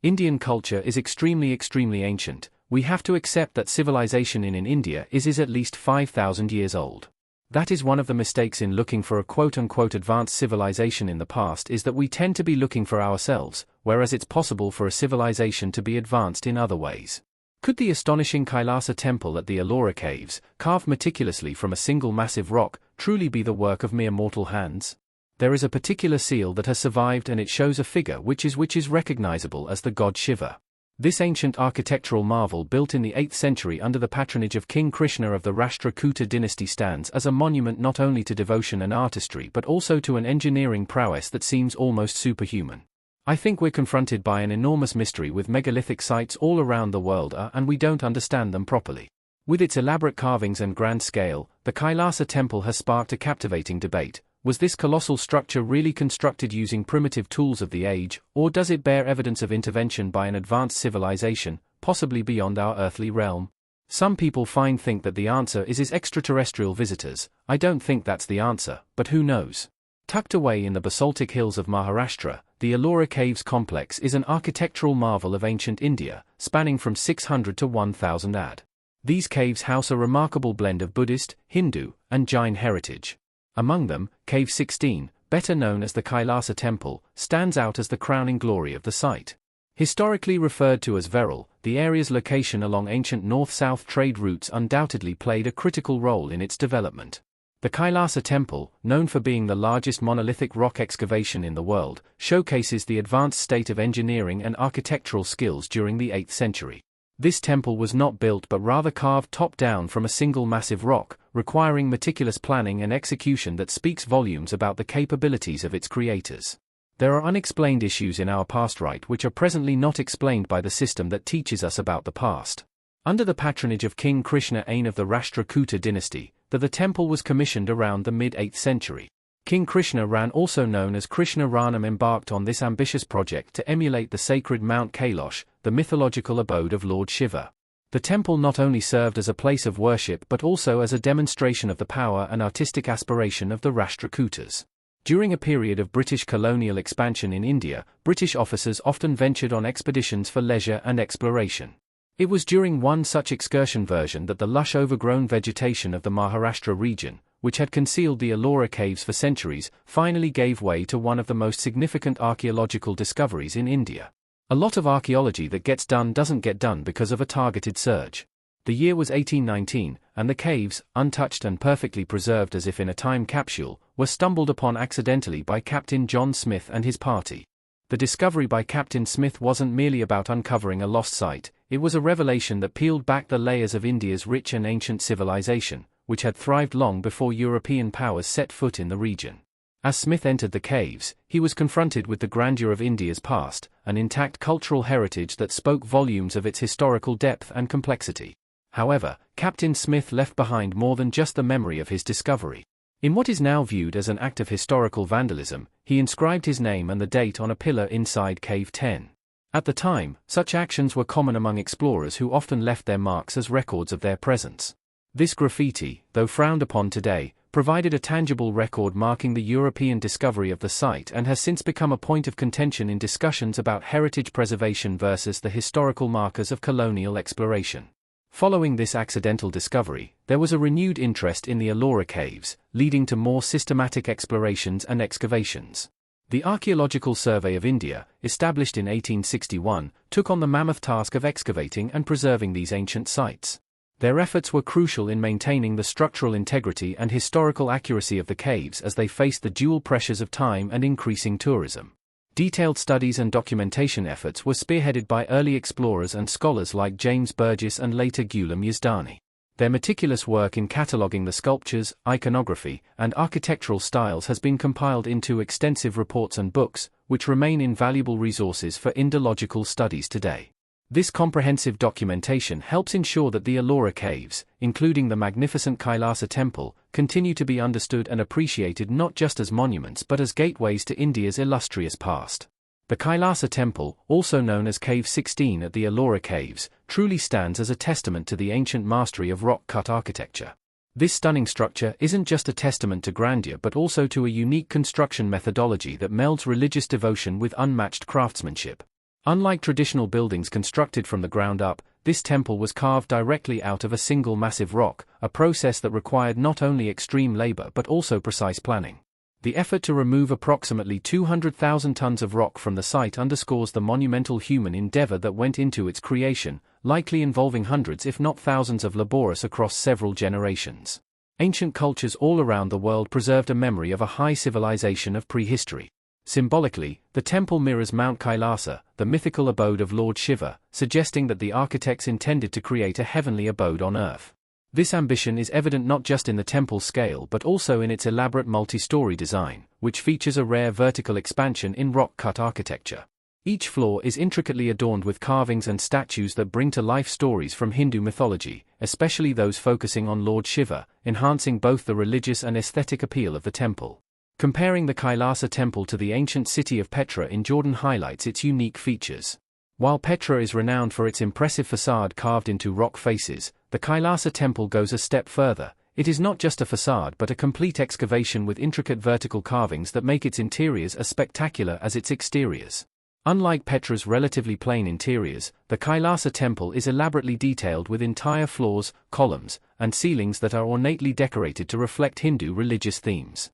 Indian culture is extremely ancient. We have to accept that civilization in India is at least 5,000 years old. That is one of the mistakes in looking for a quote-unquote advanced civilization in the past, is that we tend to be looking for ourselves, whereas it's possible for a civilization to be advanced in other ways. Could the astonishing Kailasa temple at the Ellora caves, carved meticulously from a single massive rock, truly be the work of mere mortal hands? There is a particular seal that has survived, and it shows a figure which is recognizable as the god Shiva. This ancient architectural marvel, built in the 8th century under the patronage of King Krishna of the Rashtrakuta dynasty, stands as a monument not only to devotion and artistry but also to an engineering prowess that seems almost superhuman. I think we're confronted by an enormous mystery with megalithic sites all around the world, and we don't understand them properly. With its elaborate carvings and grand scale, the Kailasa temple has sparked a captivating debate. Was this colossal structure really constructed using primitive tools of the age, or does it bear evidence of intervention by an advanced civilization, possibly beyond our earthly realm? Some people think that the answer is extraterrestrial visitors. I don't think that's the answer, but who knows? Tucked away in the basaltic hills of Maharashtra, the Ellora Caves complex is an architectural marvel of ancient India, spanning from 600 to 1000 AD. These caves house a remarkable blend of Buddhist, Hindu, and Jain heritage. Among them, Cave 16, better known as the Kailasa Temple, stands out as the crowning glory of the site. Historically referred to as Veral, the area's location along ancient north-south trade routes undoubtedly played a critical role in its development. The Kailasa Temple, known for being the largest monolithic rock excavation in the world, showcases the advanced state of engineering and architectural skills during the 8th century. This temple was not built but rather carved top-down from a single massive rock, requiring meticulous planning and execution that speaks volumes about the capabilities of its creators. There are unexplained issues in our past which are presently not explained by the system that teaches us about the past. Under the patronage of King Krishna I of the Rashtrakuta dynasty, the temple was commissioned around the mid-8th century. King Krishna Ran, also known as Krishna Ranam, embarked on this ambitious project to emulate the sacred Mount Kailash, the mythological abode of Lord Shiva. The temple not only served as a place of worship but also as a demonstration of the power and artistic aspiration of the Rashtrakutas. During a period of British colonial expansion in India, British officers often ventured on expeditions for leisure and exploration. It was during one such excursion that the lush overgrown vegetation of the Maharashtra region, which had concealed the Ellora caves for centuries, finally gave way to one of the most significant archaeological discoveries in India. A lot of archaeology that gets done doesn't get done because of a targeted search. The year was 1819, and the caves, untouched and perfectly preserved as if in a time capsule, were stumbled upon accidentally by Captain John Smith and his party. The discovery by Captain Smith wasn't merely about uncovering a lost site, it was a revelation that peeled back the layers of India's rich and ancient civilization, which had thrived long before European powers set foot in the region. As Smith entered the caves, he was confronted with the grandeur of India's past, an intact cultural heritage that spoke volumes of its historical depth and complexity. However, Captain Smith left behind more than just the memory of his discovery. In what is now viewed as an act of historical vandalism, he inscribed his name and the date on a pillar inside Cave 10. At the time, such actions were common among explorers who often left their marks as records of their presence. This graffiti, though frowned upon today, provided a tangible record marking the European discovery of the site and has since become a point of contention in discussions about heritage preservation versus the historical markers of colonial exploration. Following this accidental discovery, there was a renewed interest in the Ellora caves, leading to more systematic explorations and excavations. The Archaeological Survey of India, established in 1861, took on the mammoth task of excavating and preserving these ancient sites. Their efforts were crucial in maintaining the structural integrity and historical accuracy of the caves as they faced the dual pressures of time and increasing tourism. Detailed studies and documentation efforts were spearheaded by early explorers and scholars like James Burgess and later Ghulam Yazdani. Their meticulous work in cataloguing the sculptures, iconography, and architectural styles has been compiled into extensive reports and books, which remain invaluable resources for Indological studies today. This comprehensive documentation helps ensure that the Ellora caves, including the magnificent Kailasa temple, continue to be understood and appreciated not just as monuments but as gateways to India's illustrious past. The Kailasa temple, also known as Cave 16 at the Ellora caves, truly stands as a testament to the ancient mastery of rock-cut architecture. This stunning structure isn't just a testament to grandeur but also to a unique construction methodology that melds religious devotion with unmatched craftsmanship. Unlike traditional buildings constructed from the ground up, this temple was carved directly out of a single massive rock, a process that required not only extreme labor but also precise planning. The effort to remove approximately 200,000 tons of rock from the site underscores the monumental human endeavor that went into its creation, likely involving hundreds if not thousands of laborers across several generations. Ancient cultures all around the world preserved a memory of a high civilization of prehistory. Symbolically, the temple mirrors Mount Kailasa, the mythical abode of Lord Shiva, suggesting that the architects intended to create a heavenly abode on earth. This ambition is evident not just in the temple's scale but also in its elaborate multi-story design, which features a rare vertical expansion in rock-cut architecture. Each floor is intricately adorned with carvings and statues that bring to life stories from Hindu mythology, especially those focusing on Lord Shiva, enhancing both the religious and aesthetic appeal of the temple. Comparing the Kailasa temple to the ancient city of Petra in Jordan highlights its unique features. While Petra is renowned for its impressive facade carved into rock faces, the Kailasa temple goes a step further. It is not just a facade but a complete excavation with intricate vertical carvings that make its interiors as spectacular as its exteriors. Unlike Petra's relatively plain interiors, the Kailasa temple is elaborately detailed with entire floors, columns, and ceilings that are ornately decorated to reflect Hindu religious themes.